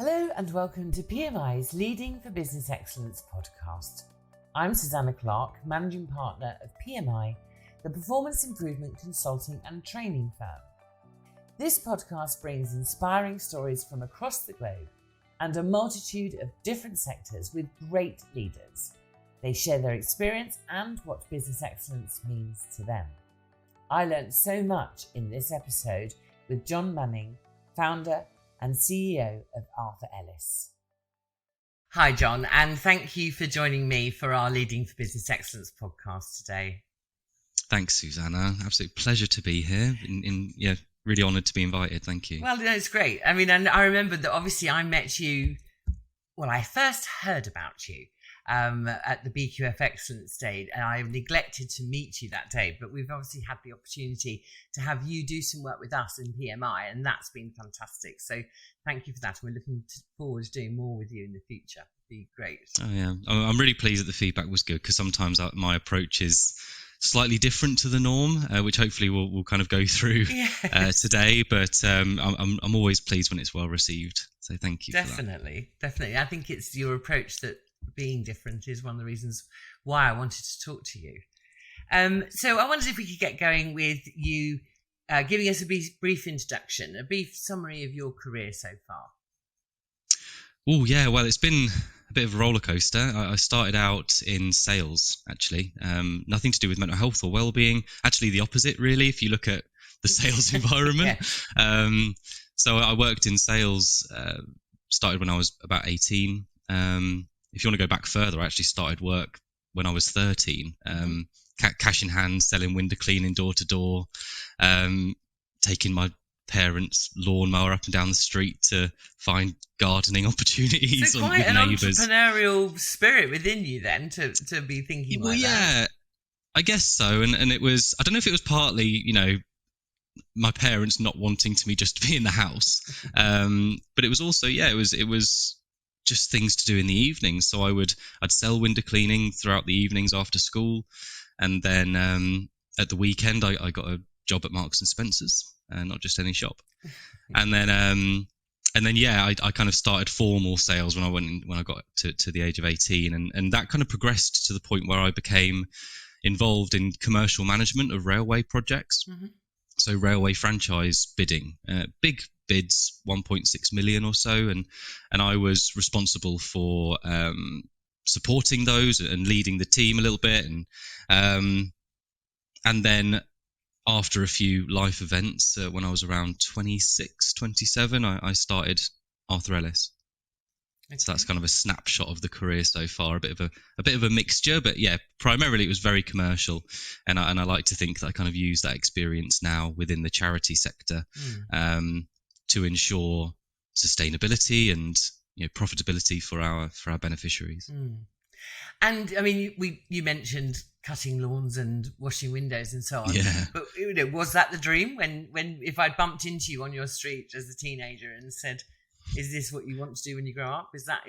Hello and welcome to PMI's Leading for Business Excellence podcast. I'm Susanna Clark, Managing Partner of PMI, the performance improvement consulting and training firm. This podcast brings inspiring stories from across the globe and a multitude of different sectors with great leaders. They share their experience and what business excellence means to them. I learned so much in this episode with Jon Manning, founder and CEO of Arthur Ellis. Hi, Jon, and thank you for joining me for our Leading for Business Excellence podcast today. Thanks, Susanna. Absolute pleasure to be here. Really honoured to be invited. Thank you. Well, it's great. I mean, and I remember that obviously I met you. Well, I first heard about you at the BQF Excellence Day, and I neglected to meet you that day, but we've obviously had the opportunity to have you do some work with us in PMI, and that's been fantastic. So thank you for that. We're looking forward to doing more with you in the future. It'd be great. Oh, yeah. I'm really pleased that the feedback was good, because sometimes my approach is slightly different to the norm, which hopefully we'll kind of go through today. But I'm always pleased when it's well received. So thank you. Definitely. I think it's your approach that being different is one of the reasons why I wanted to talk to you. So I wondered if we could get going with you giving us a brief introduction, a brief summary of your career so far. Oh, yeah. Well, it's been a bit of a roller coaster. I started out in sales, actually. Nothing to do with mental health or well-being. Actually, the opposite, really, if you look at the sales environment. So I worked in sales, started when I was about 18. If you want to go back further, I actually started work when I was 13. Cash in hand, selling window cleaning door to door, taking my parents' lawnmower up and down the street to find gardening opportunities. So quite an neighbours. Entrepreneurial spirit within you then to be thinking like that. Yeah, I guess so. And it was, I don't know if it was partly, my parents not wanting me just to be in the house. But it was also, it was just things to do in the evenings. So I'd sell window cleaning throughout the evenings after school. And then at the weekend, I got a job at Marks and Spencer's, not just any shop. And then I kind of started formal sales when I got to the age of 18, and that kind of progressed to the point where I became involved in commercial management of railway projects. Mm-hmm. So railway franchise bidding, big bids, 1.6 million or so, and I was responsible for supporting those and leading the team a little bit, and then after a few life events, when I was around 26, 27, I started Arthur Ellis. Okay. So that's kind of a snapshot of the career so far, a bit of a mixture, but yeah, primarily it was very commercial, and I like to think that I kind of use that experience now within the charity sector to ensure sustainability and profitability for our beneficiaries. And I mean, you mentioned cutting lawns and washing windows and so on. Yeah. But was that the dream? When if I bumped into you on your street as a teenager and said, "Is this what you want to do when you grow up?" Was that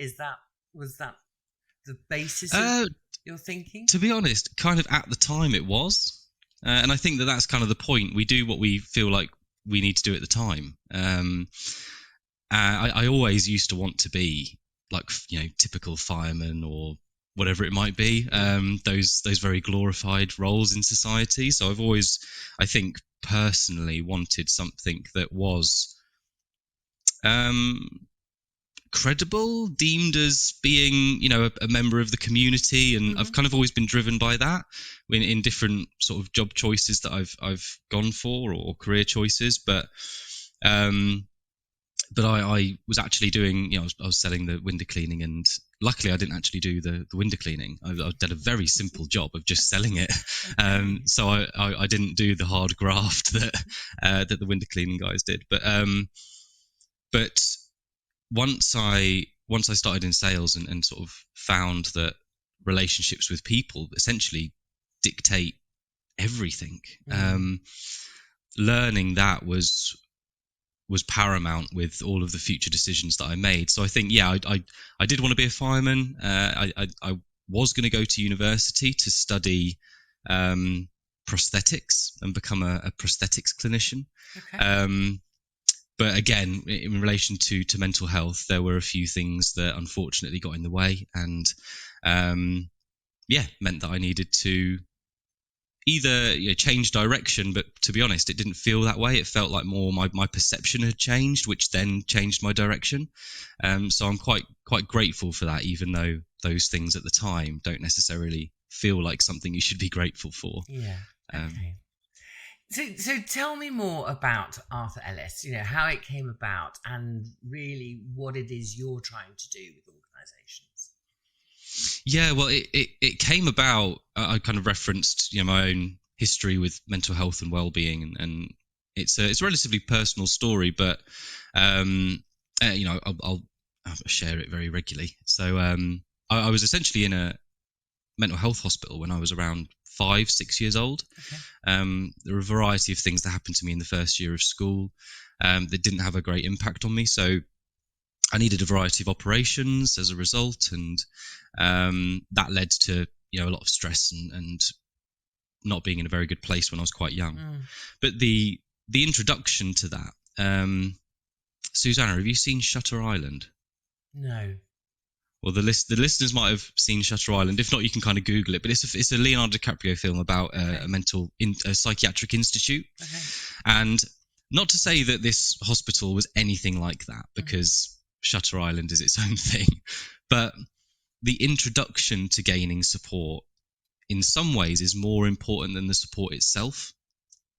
the basis of your thinking? To be honest, kind of at the time it was, and I think that's kind of the point. We do what we feel like we need to do at the time. I always used to want to be like typical fireman or whatever it might be, those very glorified roles in society. So I've always, I think, personally wanted something that was credible, deemed as being, a member of the community, and I've kind of always been driven by that in different sort of job choices that I've gone for, or career choices, but I was actually doing, I was selling the window cleaning, and luckily I didn't actually do the window cleaning. I did a very simple job of just selling it. So I didn't do the hard graft that the window cleaning guys did. But once I started in sales and sort of found that relationships with people essentially dictate everything, learning that was paramount with all of the future decisions that I made. So I think, I did want to be a fireman. I was going to go to university to study prosthetics and become a prosthetics clinician. Okay. But again, in relation to mental health, there were a few things that unfortunately got in the way, and meant that I needed to either change direction. But to be honest, it didn't feel that way. It felt like more my perception had changed, which then changed my direction. So I'm quite grateful for that, even though those things at the time don't necessarily feel like something you should be grateful for. Yeah. Okay. So tell me more about Arthur Ellis, how it came about and really what it is you're trying to do with organisations. Yeah, well, it came about, I kind of referenced, my own history with mental health and well-being, and it's a relatively personal story, but, I'll share it very regularly. So I was essentially in a mental health hospital when I was around 5-6 years old. Okay. There were a variety of things that happened to me in the first year of school that didn't have a great impact on me. So I needed a variety of operations as a result, and that led to a lot of stress and not being in a very good place when I was quite young. But the introduction to that, Susanna, have you seen Shutter Island? No. Well, the listeners might have seen Shutter Island. If not, you can kind of Google it. But it's a Leonardo DiCaprio film about a psychiatric institute. Okay. And not to say that this hospital was anything like that, because Shutter Island is its own thing. But the introduction to gaining support in some ways is more important than the support itself.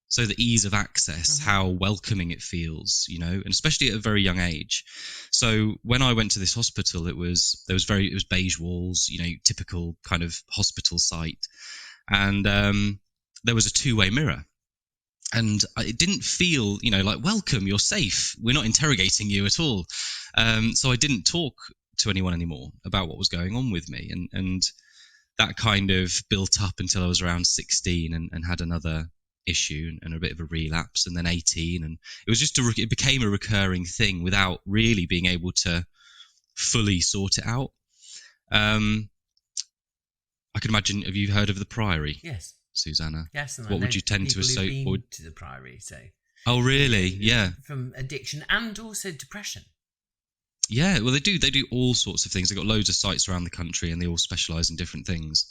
So the ease of access, how welcoming it feels, and especially at a very young age. So when I went to this hospital, it was beige walls, typical kind of hospital site, and there was a two-way mirror, and it didn't feel, like, welcome, you're safe, we're not interrogating you at all. So I didn't talk to anyone anymore about what was going on with me, and that kind of built up until I was around 16 and had another issue and a bit of a relapse, and then 18, and it was just it became a recurring thing without really being able to fully sort it out. I can imagine, have you heard of the Priory? Yes. Susanna? Yes. And what would you tend to associate to the Priory? So. Oh, really? Yeah. From addiction and also depression. Yeah, well, they do all sorts of things. They've got loads of sites around the country, and they all specialise in different things.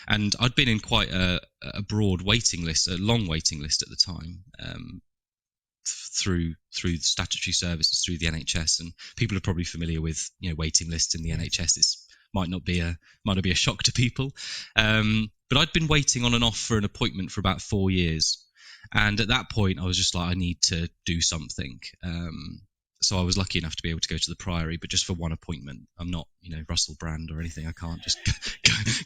And I'd been in quite a broad waiting list, a long waiting list at the time, through the statutory services, through the NHS. And people are probably familiar with waiting lists in the NHS. It might not be a shock to people, but I'd been waiting on and off for an appointment for about 4 years, and at that point I was just like, I need to do something. So I was lucky enough to be able to go to the Priory, but just for one appointment. I'm not, Russell Brand or anything. I can't just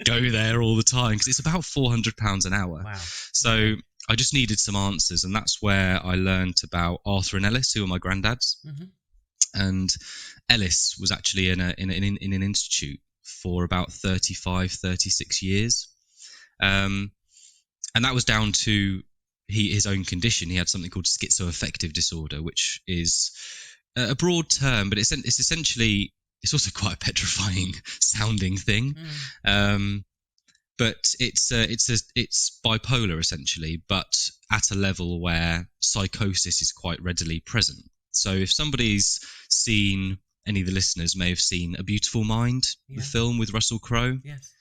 go there all the time, because it's about £400 an hour. Wow. So I just needed some answers, and that's where I learned about Arthur and Ellis, who are my granddads. And Ellis was actually in an institute for about 36 years, and that was down to his own condition. He had something called schizoaffective disorder, which is a broad term, but it's essentially, it's also quite a petrifying sounding thing. But it's bipolar essentially, but at a level where psychosis is quite readily present. So if somebody's seen, any of the listeners may have seen A Beautiful Mind, the film with Russell Crowe. Yes.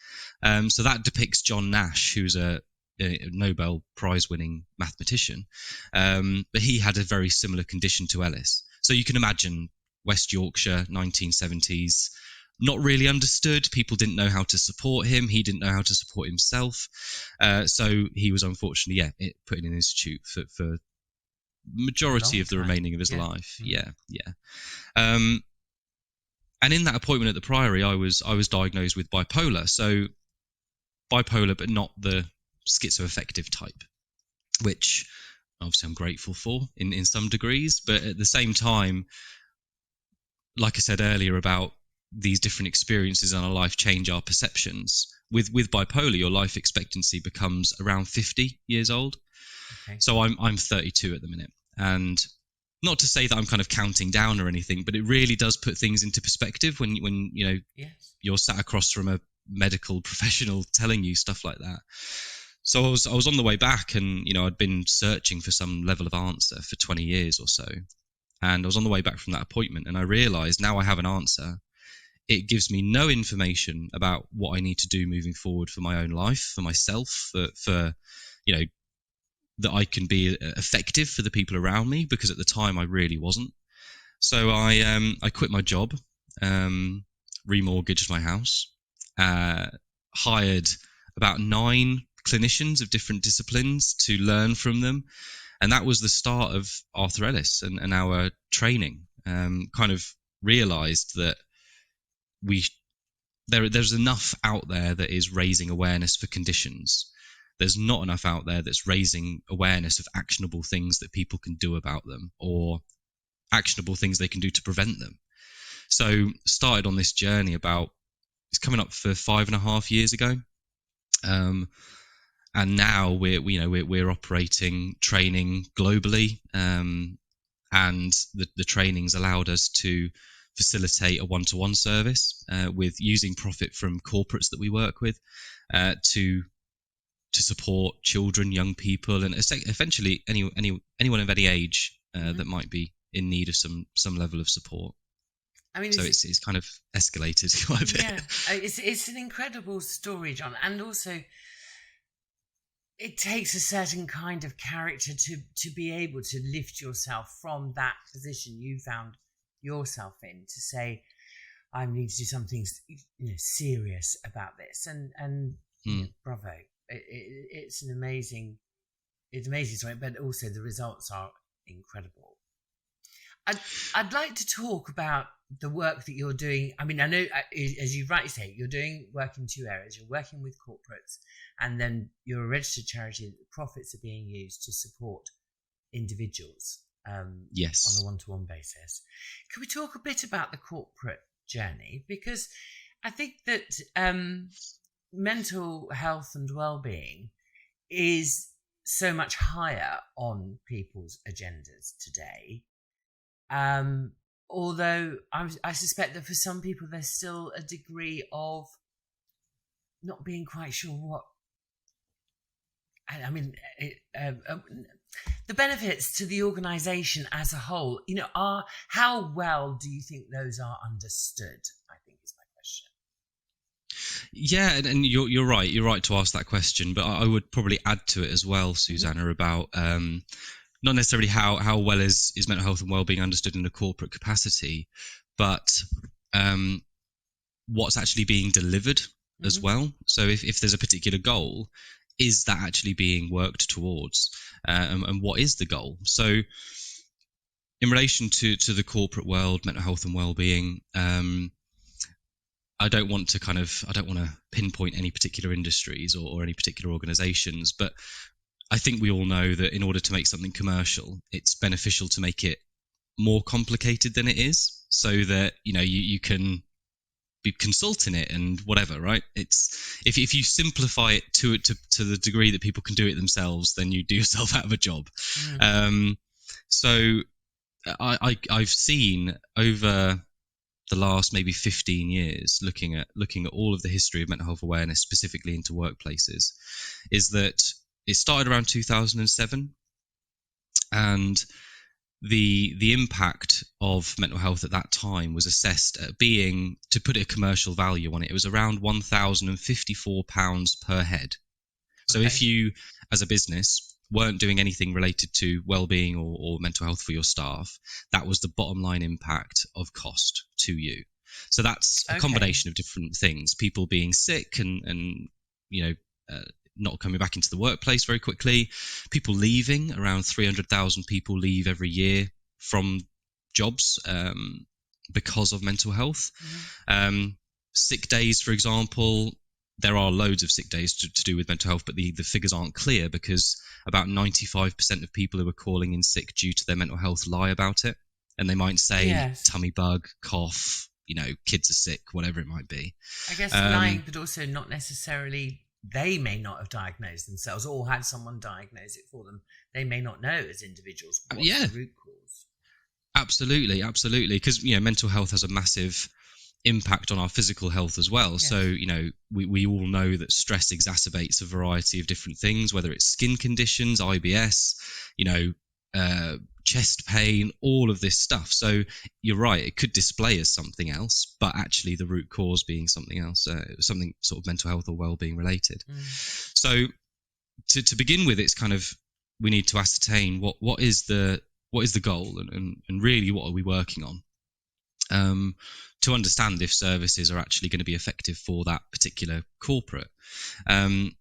So that depicts John Nash, who's a Nobel Prize-winning mathematician, but he had a very similar condition to Ellis. So you can imagine West Yorkshire, 1970s, not really understood. People didn't know how to support him. He didn't know how to support himself. So he was unfortunately, put in an institute for majority of the remaining of his life. Yeah. And in that appointment at the Priory, I was diagnosed with bipolar. So bipolar, but not the schizoaffective type, which obviously I'm grateful for in some degrees. But at the same time, like I said earlier about these different experiences in our life change our perceptions. With bipolar, your life expectancy becomes around 50 years old. Okay. So I'm 32 at the minute, and not to say that I'm kind of counting down or anything, but it really does put things into perspective when you're sat across from a medical professional telling you stuff like that. So I was on the way back, and I'd been searching for some level of answer for 20 years or so, And I was on the way back from that appointment, and I realised now I have an answer. It gives me no information about what I need to do moving forward for my own life, for myself, for that I can be effective for the people around me, because at the time I really wasn't. So I quit my job, remortgaged my house, hired about 9 clinicians of different disciplines to learn from them. And that was the start of Arthur Ellis and our training. Kind of realised that there's enough out there that is raising awareness for conditions. There's not enough out there that's raising awareness of actionable things that people can do about them, or actionable things they can do to prevent them. So started on this journey it's coming up for 5.5 years ago. And now we're operating training globally, and the training's allowed us to facilitate a one-to-one service with using profit from corporates that we work with to support children, young people, and eventually anyone of any age that might be in need of some level of support. I mean, so it's kind of escalated quite a bit. Yeah, it's an incredible story, Jon, and also it takes a certain kind of character to be able to lift yourself from that position you found yourself in, to say, I need to do something serious about this, and bravo. It's an amazing story, but also the results are incredible. I'd like to talk about the work that you're doing. I mean, I know, as you rightly say, you're doing work in 2 areas. You're working with corporates, and then you're a registered charity that the profits are being used to support individuals yes, on a one-to-one basis. Can we talk a bit about the corporate journey? Because I think that mental health and well-being is so much higher on people's agendas today. Although I suspect that for some people there's still a degree of not being quite sure what. I mean, the benefits to the organisation as a whole, are how well do you think those are understood? I think is my question. Yeah, and you're right. You're right to ask that question, but I would probably add to it as well, Susanna, about not necessarily how well is mental health and well-being understood in a corporate capacity, but what's actually being delivered as well. So if there's a particular goal, is that actually being worked towards, and what is the goal? So in relation to the corporate world, mental health and well-being, I don't want to pinpoint any particular industries or any particular organizations, but I think we all know that in order to make something commercial, it's beneficial to make it more complicated than it is, so that you can be consulting it and whatever, right? It's if you simplify it to the degree that people can do it themselves, then you do yourself out of a job. So I've seen over the last maybe 15 years, looking at all of the history of mental health awareness, specifically into workplaces, is that it started around 2007, and the impact of mental health at that time was assessed at being, to put a commercial value on it, it was around £1,054 per head. So if you, as a business, weren't doing anything related to well-being or mental health for your staff, that was the bottom line impact of cost to you. So that's a combination of different things: people being sick and not coming back into the workplace very quickly, people leaving. Around 300,000 people leave every year from jobs because of mental health. Sick days, for example, there are loads of sick days to do with mental health, but the figures aren't clear, because about 95% of people who are calling in sick due to their mental health lie about it, and they might say tummy bug, cough, kids are sick, whatever it might be. I guess lying, but also not necessarily. They may not have diagnosed themselves or had someone diagnose it for them. They may not know as individuals what's the root cause. Absolutely. Because mental health has a massive impact on our physical health as well. Yes. So we all know that stress exacerbates a variety of different things, whether it's skin conditions, IBS, chest pain, all of this stuff. So you're right, it could display as something else, but actually the root cause being something else, something sort of mental health or well-being related. So to begin with, it's kind of, we need to ascertain what is the goal, and really what are we working on, to understand if services are actually going to be effective for that particular corporate. And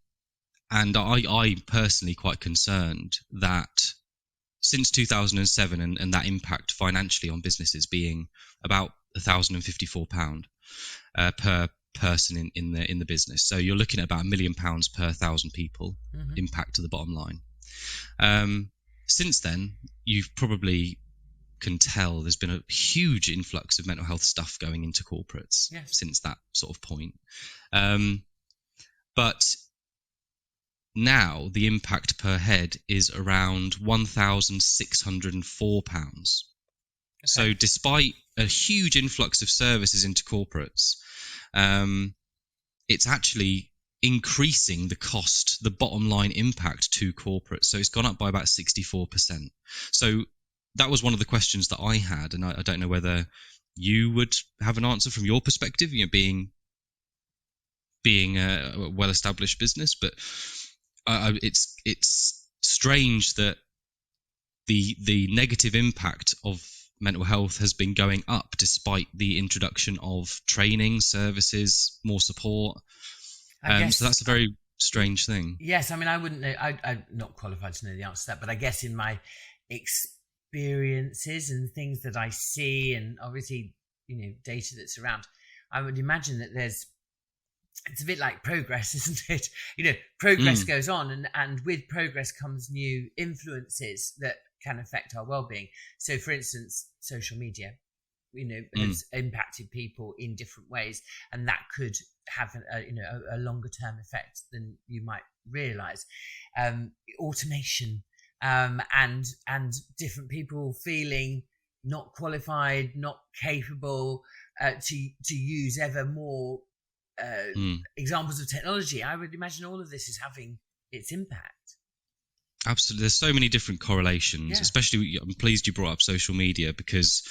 I'm personally quite concerned that since 2007, and that impact financially on businesses being about £1,054 per person in the business. So you're looking at about £1 million per 1,000 people impact to the bottom line. Since then, you've probably can tell there's been a huge influx of mental health stuff going into corporates since that sort of point. But now the impact per head is around £1,604. So despite a huge influx of services into corporates, it's actually increasing the cost, the bottom line impact to corporates. So it's gone up by about 64%. So that was one of the questions that I had, and I don't know whether you would have an answer from your perspective, being a well-established business, but it's strange that the negative impact of mental health has been going up despite the introduction of training, services, more support. So that's a very strange thing. Yes, I mean, I wouldn't know. I'm not qualified to know the answer to that, but I guess in my experiences and things that I see, and obviously, data that's around, I would imagine that it's a bit like progress, isn't it? Progress goes on, and with progress comes new influences that can affect our well-being. So, for instance, social media, has impacted people in different ways, and that could have a longer term effect than you might realise. Automation, and different people feeling not qualified, not capable to use ever more examples of technology. I would imagine all of this is having its impact. Absolutely. There's so many different correlations, especially I'm pleased you brought up social media, because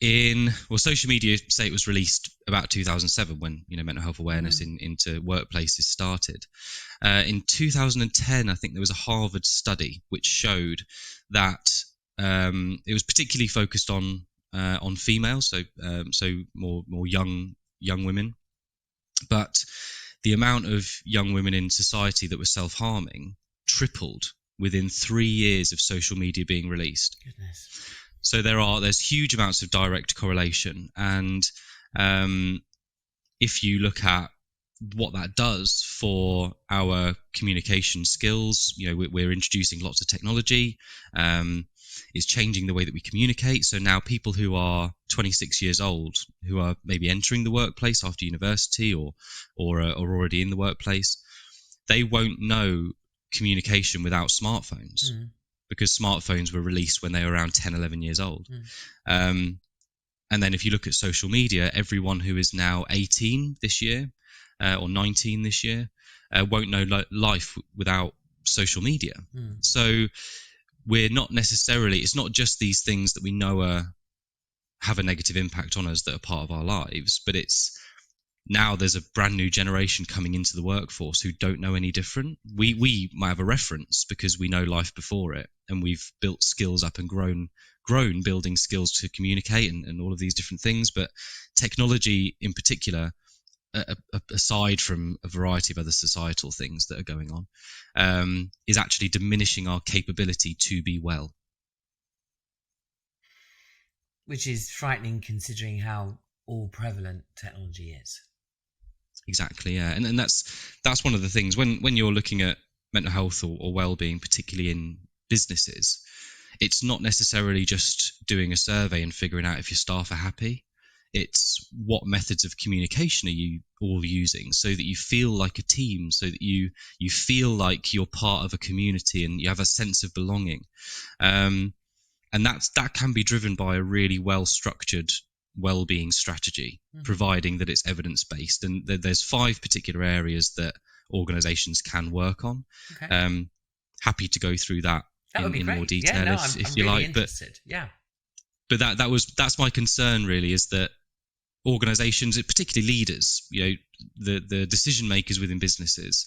social media, say it was released about 2007 when mental health awareness into workplaces started. In 2010, I think there was a Harvard study which showed that it was particularly focused on females, so more young women, but the amount of young women in society that were self-harming tripled within 3 years of social media being released. Goodness. So there's huge amounts of direct correlation, and if you look at what that does for our communication skills, we're introducing lots of technology. It's changing the way that we communicate. So now people who are 26 years old, who are maybe entering the workplace after university or are already in the workplace, they won't know communication without smartphones. Because smartphones were released when they were around 10, 11 years old. And then if you look at social media, everyone who is now 18 this year or 19 this year won't know life without social media. So we're not necessarily, it's not just these things that we know have a negative impact on us that are part of our lives, but it's now there's a brand new generation coming into the workforce who don't know any different. We might have a reference because we know life before it, and we've built skills up and grown building skills to communicate and all of these different things. But technology in particular, aside from a variety of other societal things that are going on, is actually diminishing our capability to be well. Which is frightening considering how all prevalent technology is. Exactly, yeah, and that's one of the things when you're looking at mental health or well-being, particularly in businesses, it's not necessarily just doing a survey and figuring out if your staff are happy. It's what methods of communication are you all using so that you feel like a team, so that you feel like you're part of a community and you have a sense of belonging. And that can be driven by a really well-structured well-being strategy, providing that it's evidence-based. And there's 5 particular areas that organizations can work on. Happy to go through that That would be in more great. Yeah, detail no, if I'm you really like. interested. Yeah. But that's my concern really, is that organizations, particularly leaders, the decision makers within businesses,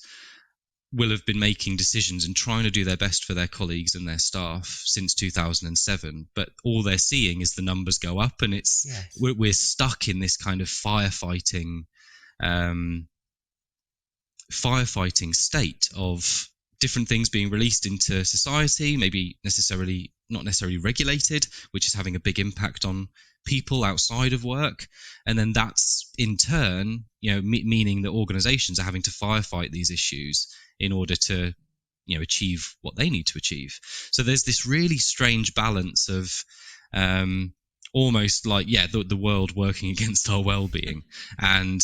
will have been making decisions and trying to do their best for their colleagues and their staff since 2007, but all they're seeing is the numbers go up, and we're stuck in this kind of firefighting state of different things being released into society, maybe not necessarily regulated, which is having a big impact on people outside of work. And then that's in turn, meaning that organizations are having to firefight these issues in order to, achieve what they need to achieve. So there's this really strange balance of almost like, the world working against our well-being. And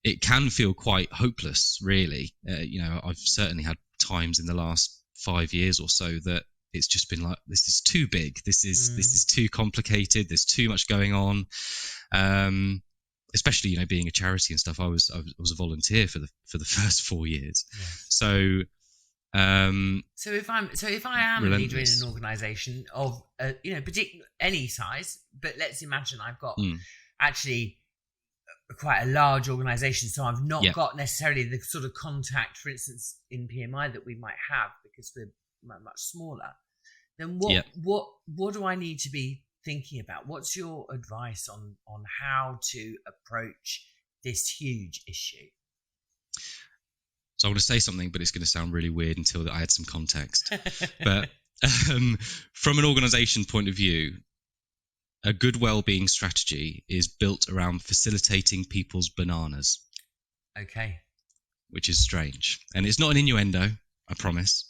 it can feel quite hopeless, really. I've certainly had times in the last 5 years or so that it's just been like, this is too big. This is too complicated. There's too much going on. Especially, being a charity and stuff. I was a volunteer for the first 4 years. Yes. So if I am a leader in an organisation of any size, but let's imagine I've got actually quite a large organisation, so I've not got necessarily the sort of contact, for instance, in PMI that we might have because we're much smaller. Then what do I need to be thinking about? What's your advice on how to approach this huge issue? So I want to say something, but it's going to sound really weird until I add some context. But from an organisation point of view, a good well-being strategy is built around facilitating people's bananas. Okay. Which is strange. And it's not an innuendo, I promise.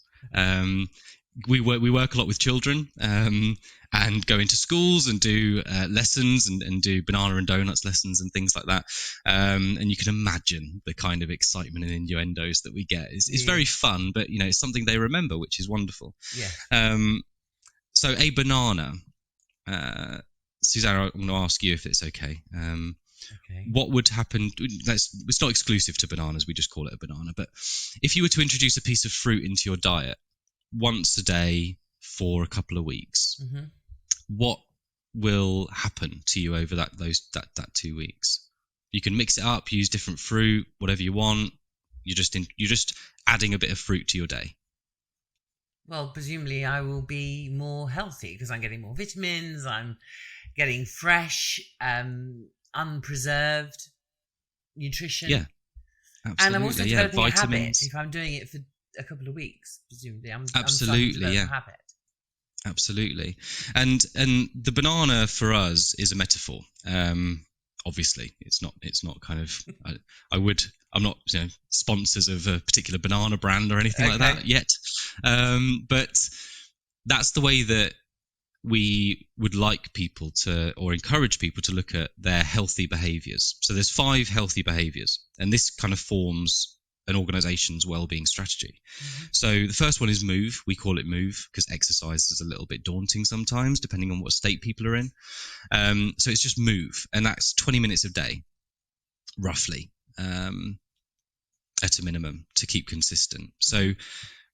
We work a lot with children and go into schools and do lessons and do banana and donuts lessons and things like that. And you can imagine the kind of excitement and innuendos that we get. It's very fun, but it's something they remember, which is wonderful. Yeah. So a banana... Susanna, I'm going to ask you if it's okay. Okay. What would happen? It's not exclusive to bananas. We just call it a banana. But if you were to introduce a piece of fruit into your diet once a day for a couple of weeks, what will happen to you over that 2 weeks? You can mix it up, use different fruit, whatever you want. You're just adding a bit of fruit to your day. Well, presumably I will be more healthy because I'm getting more vitamins. I'm getting fresh, unpreserved nutrition. Yeah, absolutely. And I'm also developing a habit vitamins. if I'm doing it for a couple of weeks, presumably. I'm absolutely, starting to develop a habit. Absolutely. And the banana for us is a metaphor. Obviously, it's not kind of. I'm not sponsors of a particular banana brand or anything like that yet. But that's the way that we would like people to, or encourage people to look at their healthy behaviors. So there's 5 healthy behaviors, and this kind of forms an organization's well-being strategy. So the first one is move. We call it move because exercise is a little bit daunting sometimes, depending on what state people are in. So it's just move, and that's 20 minutes a day, roughly, at a minimum, to keep consistent. So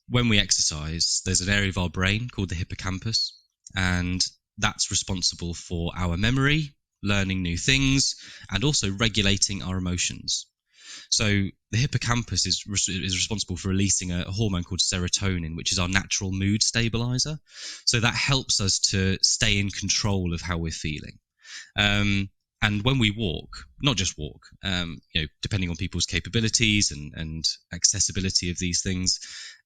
when we exercise, there's an area of our brain called the hippocampus, and that's responsible for our memory, learning new things, and also regulating our emotions. So the hippocampus is responsible for releasing a hormone called serotonin, which is our natural mood stabilizer. So that helps us to stay in control of how we're feeling. And when we walk, not just walk, depending on people's capabilities and accessibility of these things,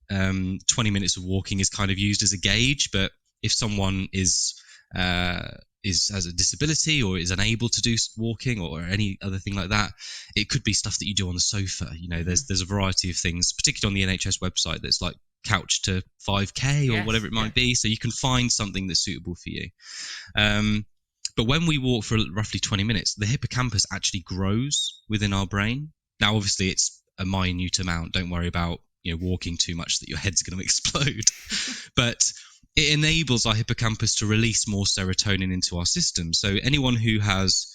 20 minutes of walking is kind of used as a gauge. But if someone has a disability or is unable to do walking or any other thing like that, it could be stuff that you do on the sofa. There's a variety of things, particularly on the NHS website, that's like couch to 5k or whatever it might be. So you can find something that's suitable for you. But when we walk for roughly 20 minutes, the hippocampus actually grows within our brain. Now, obviously, it's a minute amount. Don't worry about walking too much that your head's going to explode. But it enables our hippocampus to release more serotonin into our system. So anyone who has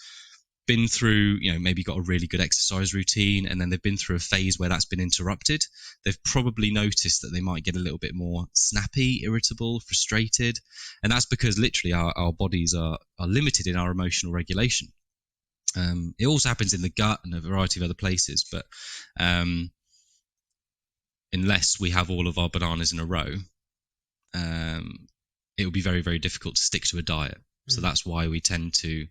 been through, maybe got a really good exercise routine, and then they've been through a phase where that's been interrupted, they've probably noticed that they might get a little bit more snappy, irritable, frustrated. And that's because literally our bodies are limited in our emotional regulation. It also happens in the gut and a variety of other places, but unless we have all of our bananas in a row, it will be very, very difficult to stick to a diet. So that's why we tend to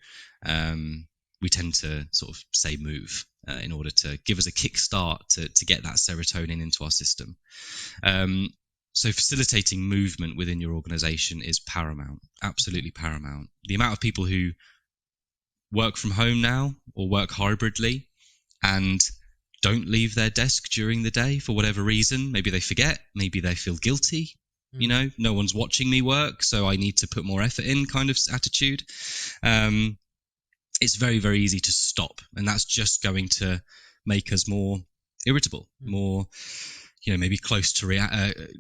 sort of say move in order to give us a kick start to get that serotonin into our system. So facilitating movement within your organization is paramount, absolutely paramount. The amount of people who work from home now or work hybridly and don't leave their desk during the day for whatever reason, maybe they forget, maybe they feel guilty, no one's watching me work, so I need to put more effort in kind of attitude. It's very, very easy to stop, and that's just going to make us more irritable, more, maybe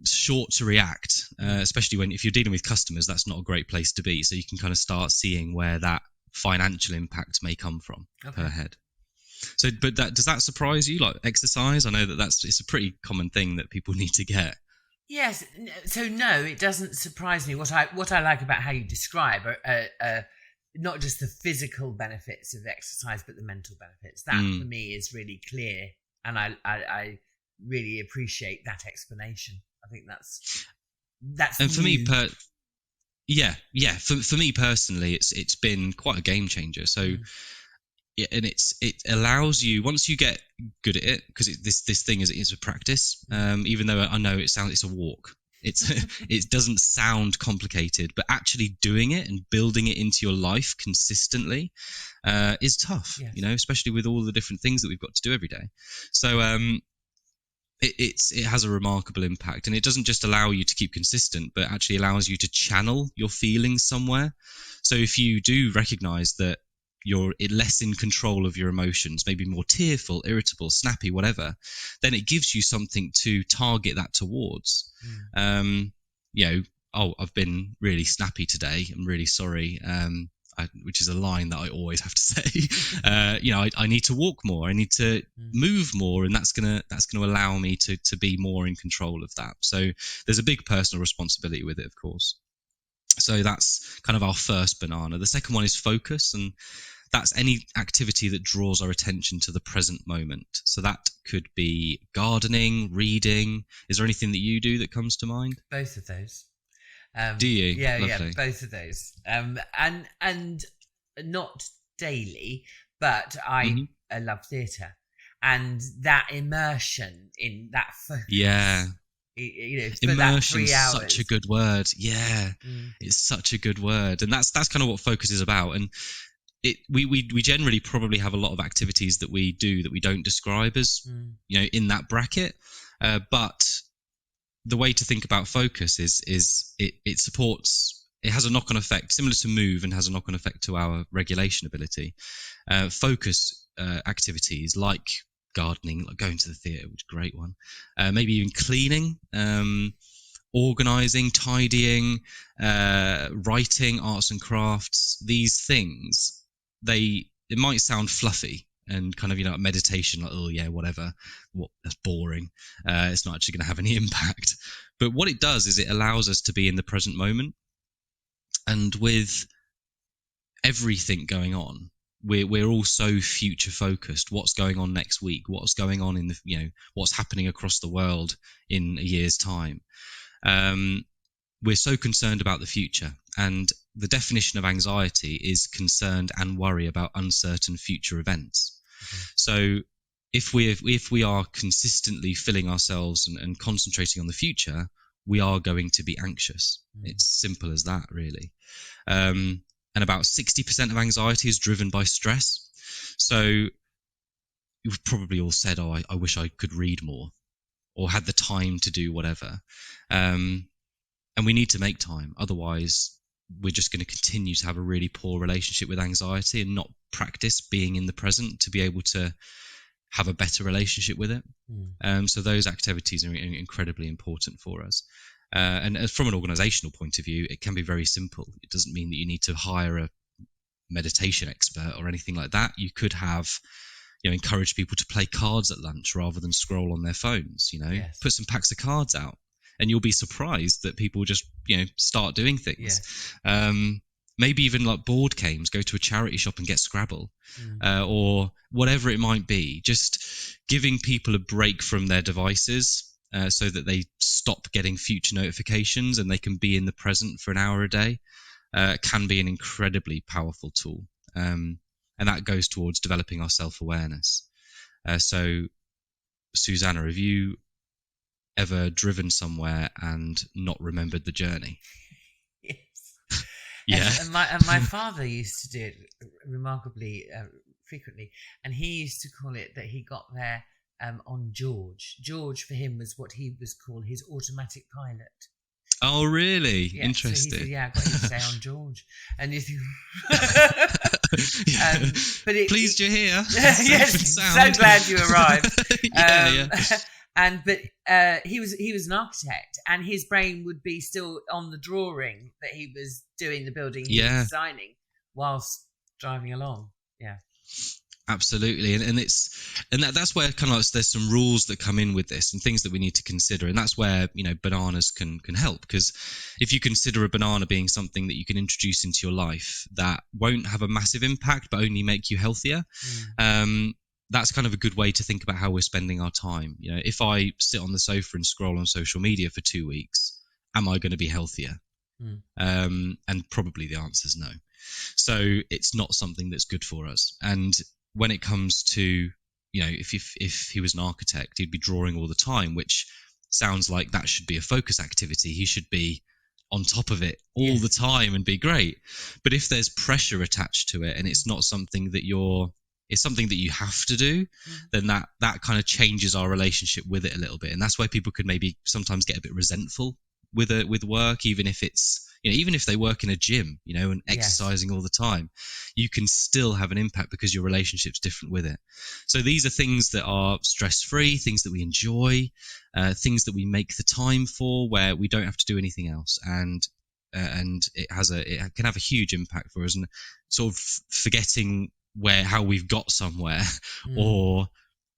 short to react, especially if you're dealing with customers. That's not a great place to be. So you can kind of start seeing where that financial impact may come from per head. So, but does that surprise you? Like exercise, I know it's a pretty common thing that people need to get. Yes. So no, it doesn't surprise me. What I like about how you describe not just the physical benefits of exercise, but the mental benefits. That for me is really clear, and I really appreciate that explanation. I think that's. And for me, for me personally, it's been quite a game changer. So. Yeah, and it allows you, once you get good at it, because this thing is a practice. Even though I know it's a walk, it doesn't sound complicated, but actually doing it and building it into your life consistently is tough. Yes. Especially with all the different things that we've got to do every day. So it has a remarkable impact, and it doesn't just allow you to keep consistent, but actually allows you to channel your feelings somewhere. So if you do recognize that you're less in control of your emotions, maybe more tearful, irritable, snappy, whatever, then it gives you something to target that towards. I've been really snappy today, I'm really sorry, which is a line that I always have to say. I need to walk more, I need to move more, and that's gonna allow me to be more in control of that. So there's a big personal responsibility with it, of course. So that's kind of our first banana. The second one is focus, and that's any activity that draws our attention to the present moment. So that could be gardening, reading. Is there anything that you do that comes to mind? Both of those. Do you? Yeah, Lovely. Yeah, both of those. And not daily, but I love theatre, and that immersion in that focus. Yeah. Immersion is such a good word. Yeah, it's such a good word, and that's kind of what focus is about. And we generally probably have a lot of activities that we do that we don't describe as in that bracket. But the way to think about focus is it supports. It has a knock-on effect similar to move, and has a knock-on effect to our regulation ability. Focus activities like gardening, like going to the theatre, which is a great one, maybe even cleaning, organizing, tidying, writing, arts and crafts. These things, it might sound fluffy and kind of meditation, like, oh yeah, whatever, that's boring, it's not actually going to have any impact. But what it does is it allows us to be in the present moment, and with everything going on, we're all so future focused. What's going on next week? What's going on in what's happening across the world in a year's time? We're so concerned about the future, and the definition of anxiety is concerned and worry about uncertain future events. So if we are consistently filling ourselves and concentrating on the future, we are going to be anxious. It's simple as that, really. And about 60% of anxiety is driven by stress. So you've probably all said, oh, I wish I could read more, or had the time to do whatever. And we need to make time. Otherwise, we're just going to continue to have a really poor relationship with anxiety and not practice being in the present to be able to have a better relationship with it. So those activities are incredibly important for us. And from an organizational point of view, it can be very simple. It doesn't mean that you need to hire a meditation expert or anything like that. You could have, encourage people to play cards at lunch rather than scroll on their phones. Yes. Put some packs of cards out, and you'll be surprised that people just start doing things. Maybe even like board games, go to a charity shop and get Scrabble, or whatever it might be. Just giving people a break from their devices so that they stop getting future notifications and they can be in the present for an hour a day can be an incredibly powerful tool. And that goes towards developing our self-awareness. So, Susanna, have you ever driven somewhere and not remembered the journey? Yes. Yeah. And my father used to do it remarkably frequently, and he used to call it that he got there on George. George for him was what he was called his automatic pilot. Oh, really? Yeah, interesting. So he said, I got him to stay on George. And you think... Pleased you're here. Yes, so glad you arrived. Yeah. He was an architect, and his brain would be still on the drawing that he was doing, the building he was designing, whilst driving along. Yeah. Absolutely, and that's where kind of like there's some rules that come in with this and things that we need to consider, and that's where bananas can help, because if you consider a banana being something that you can introduce into your life that won't have a massive impact but only make you healthier, that's kind of a good way to think about how we're spending our time. If I sit on the sofa and scroll on social media for 2 weeks, am I going to be healthier? And probably the answer is no. So it's not something that's good for us. And when it comes to, if he was an architect, he'd be drawing all the time, which sounds like that should be a focus activity. He should be on top of it all the time and be great. But if there's pressure attached to it and it's not something that it's something that you have to do, then that kind of changes our relationship with it a little bit. And that's why people could maybe sometimes get a bit resentful with work, even if it's, even if they work in a gym, and exercising all the time, you can still have an impact because your relationship's different with it. So these are things that are stress-free, things that we enjoy, things that we make the time for, where we don't have to do anything else. And it can have a huge impact for us, and sort of forgetting how we've got somewhere, or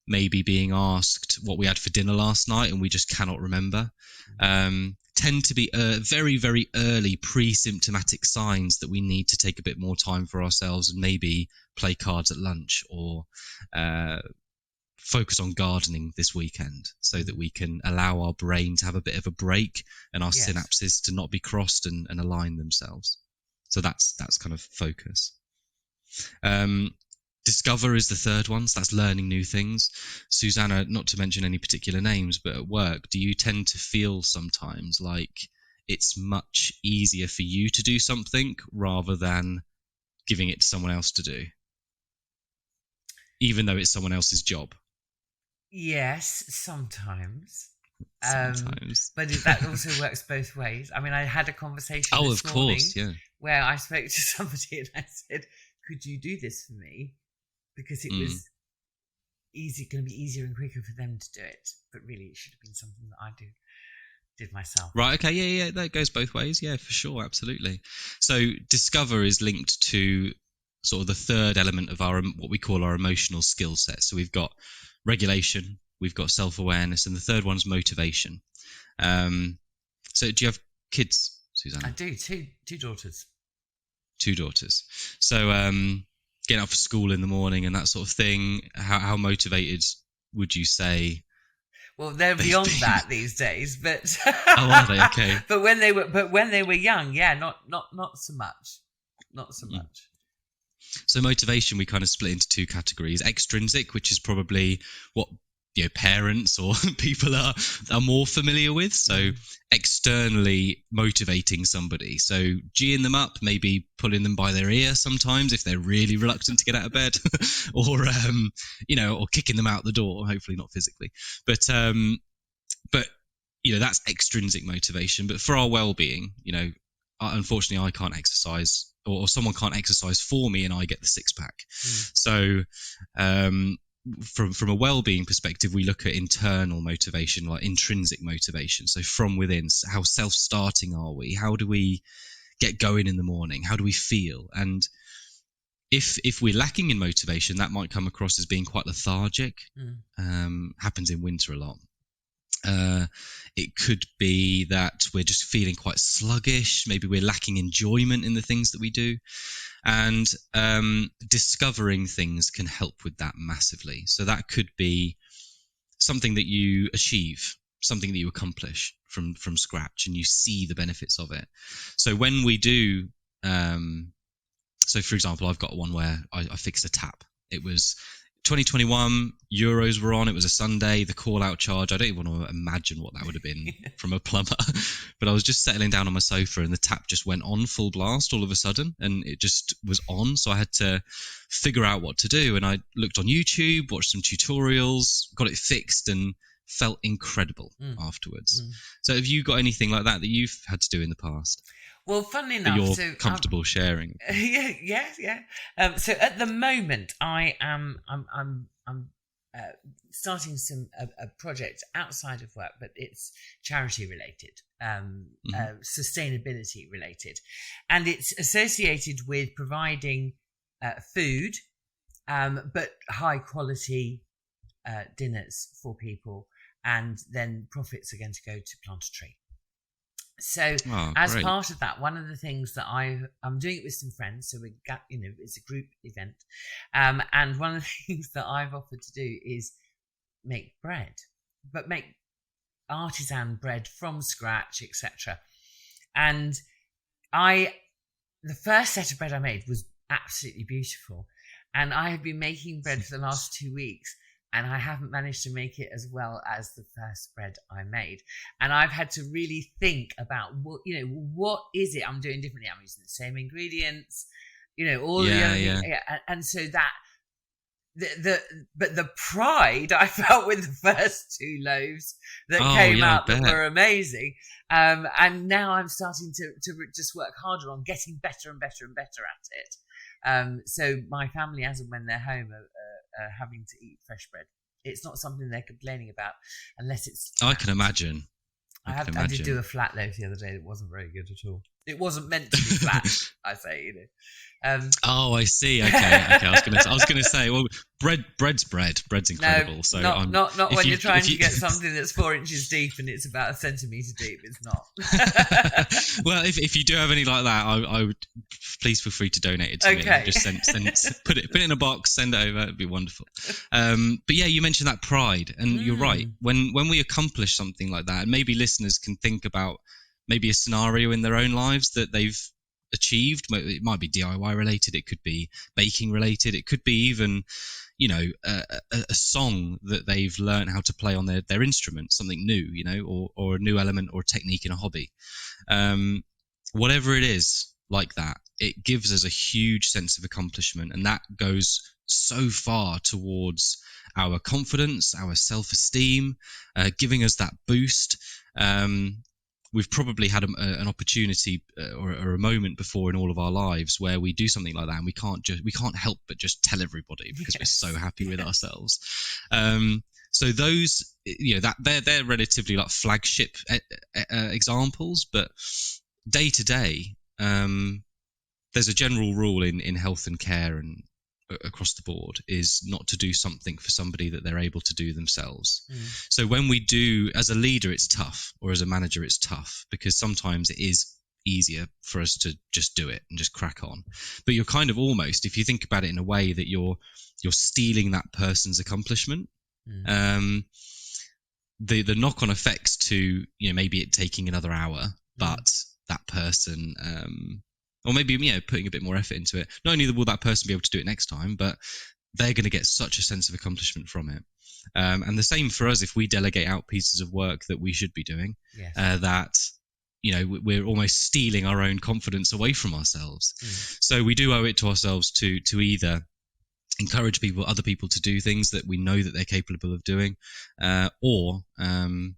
maybe being asked what we had for dinner last night and we just cannot remember, tend to be very, very early pre-symptomatic signs that we need to take a bit more time for ourselves and maybe play cards at lunch, or focus on gardening this weekend, so that we can allow our brain to have a bit of a break and our synapses to not be crossed and align themselves. So that's kind of focus. Discover is the third one, so that's learning new things. Susanna, not to mention any particular names, but at work, do you tend to feel sometimes like it's much easier for you to do something rather than giving it to someone else to do, even though it's someone else's job? Yes, sometimes. But that also works both ways. I mean, I had a conversation this morning where I spoke to somebody and I said, could you do this for me? Because it was going to be easier and quicker for them to do it. But really, it should have been something that I did myself. Right, okay, yeah, that goes both ways. Yeah, for sure, absolutely. So discover is linked to sort of the third element of what we call our emotional skill set. So we've got regulation, we've got self-awareness, and the third one's motivation. So do you have kids, Susanna? I do, two daughters. 2 daughters. So getting up for school in the morning and that sort of thing, how motivated would you say? Well, they're beyond that these days, but oh, are they? Okay. But when they were young, not so much. Not so much. So motivation, we kind of split into 2 categories. Extrinsic, which is probably what parents or people are more familiar with. So externally motivating somebody. So geeing them up, maybe pulling them by their ear sometimes if they're really reluctant to get out of bed, or or kicking them out the door. Hopefully not physically, but that's extrinsic motivation. But for our well-being, unfortunately, I can't exercise, or someone can't exercise for me, and I get the 6-pack. So from a well-being perspective, we look at internal motivation, like intrinsic motivation. So from within, how self-starting are we? How do we get going in the morning? How do we feel? And If we're lacking in motivation, that might come across as being quite lethargic. Happens in winter a lot. It could be that we're just feeling quite sluggish. Maybe we're lacking enjoyment in the things that we do. And discovering things can help with that massively. So that could be something that you achieve, something that you accomplish from scratch, and you see the benefits of it. So when we do, so for example, I've got one where I fixed a tap. It was 2021, Euros were on, it was a Sunday, the call-out charge, I don't even want to imagine what that would have been from a plumber, but I was just settling down on my sofa and the tap just went on full blast all of a sudden, and it just was on, so I had to figure out what to do, and I looked on YouTube, watched some tutorials, got it fixed, and felt incredible afterwards. So have you got anything like that you've had to do in the past? Well, funnily enough, you're comfortable sharing. Yeah. So at the moment, I'm starting a project outside of work, but it's charity related, sustainability related, and it's associated with providing food, but high quality dinners for people, and then profits are going to go to plant a tree. So as great. part of that, one of the things that I'm doing it with some friends, so it's a group event, and one of the things that I've offered to do is make bread, but make artisan bread from scratch, etc. And the first set of bread I made was absolutely beautiful, and I have been making bread for the last 2 weeks, and I haven't managed to make it as well as the first bread I made. And I've had to really think about what is it I'm doing differently? I'm using the same ingredients, all the other things. Yeah. And so that but the pride I felt with the first 2 loaves that came out that were amazing. And now I'm starting to just work harder on getting better and better and better at it. So my family, as and when they're home, are having to eat fresh bread. It's not something they're complaining about unless it's flat. I can imagine. I did do a flat loaf the other day that wasn't very good at all. It wasn't meant to be flat, I say, I see. Okay. I was gonna say, well, bread's bread. Bread's incredible. No, so not when you're trying to get something that's 4 inches deep and it's about 1 centimetre deep. It's not. Well, if you do have any like that, I would please feel free to donate it to me. Just send put it in a box, send it over. It'd be wonderful. But yeah, you mentioned that pride, and you're right. When we accomplish something like that, and maybe listeners can think about maybe a scenario in their own lives that they've achieved. It might be DIY related, it could be baking related, it could be even a song that they've learned how to play on their instrument, something new, or a new element or technique in a hobby. Whatever it is like that, it gives us a huge sense of accomplishment, and that goes so far towards our confidence, our self-esteem, giving us that boost. We've probably had an opportunity or a moment before in all of our lives where we do something like that, and we can't help but just tell everybody because we're so happy with ourselves. So those, that they're relatively like flagship examples, but day to day, there's a general rule in health and care and across the board is not to do something for somebody that they're able to do themselves. So when we do, as a leader, it's tough, or as a manager, it's tough, because sometimes it is easier for us to just do it and just crack on. But you're kind of almost, if you think about it in a way, that you're stealing that person's accomplishment. The knock-on effects to maybe it taking another hour, but that person or maybe putting a bit more effort into it, not only will that person be able to do it next time, but they're going to get such a sense of accomplishment from it. And the same for us if we delegate out pieces of work that we should be doing. That we're almost stealing our own confidence away from ourselves. So we do owe it to ourselves to either encourage other people to do things that we know that they're capable of doing, or having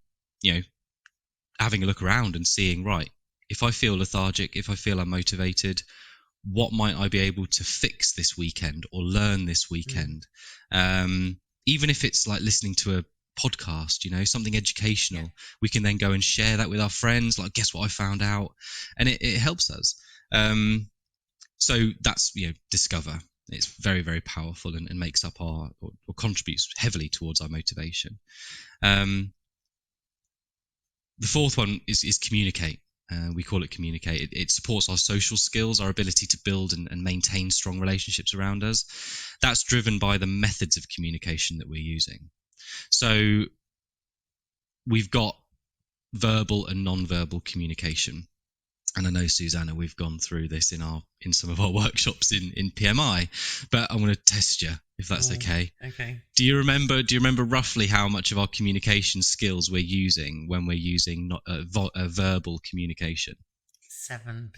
a look around and seeing, right, if I feel lethargic, if I feel unmotivated, what might I be able to fix this weekend or learn this weekend? Even if it's like listening to a podcast, something educational, we can then go and share that with our friends. Like, guess what I found out? And it helps us. So that's, discover. It's very, very powerful and makes up or contributes heavily towards our motivation. The fourth one is communicate. We call it communicate. It supports our social skills, our ability to build and maintain strong relationships around us. That's driven by the methods of communication that we're using. So we've got verbal and non-verbal communication. And I know, Susanna, we've gone through this in some of our workshops in PMI, but I want to test you if that's okay. Okay. Do you remember roughly how much of our communication skills we're using when we're using verbal communication? 7%.